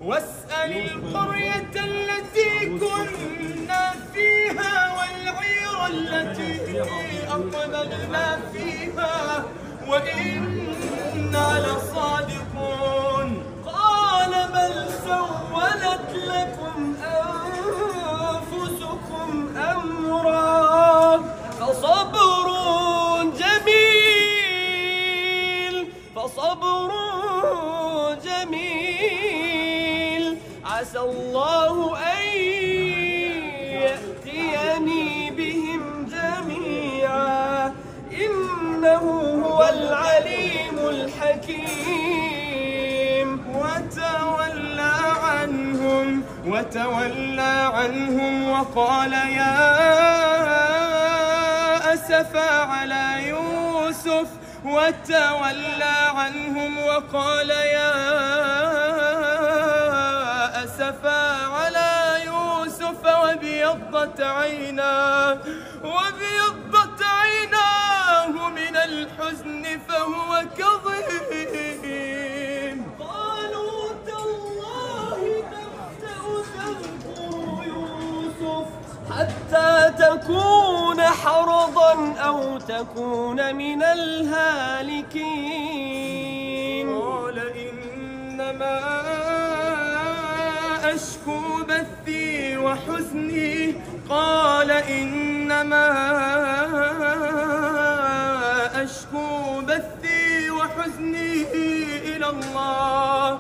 واسأل القرية التي كنا فيها والعير التي أقبلنا فيها وإنا لصادقون. قال بل سولت لكم أنفسكم أمرا فصبر جميل عسى الله أن يأتيني بهم جميعا إنه هو العليم الحكيم. وتولى عنهم وقال يا أسفا على يوسف وابيضت عيناه من الحزن فهو كظيم. قالوا تالله تفتأ تذكر يوسف حتى تكون حرضا أو تكون من الهالكين. قال إنما أشكو بثي وحزني إلى الله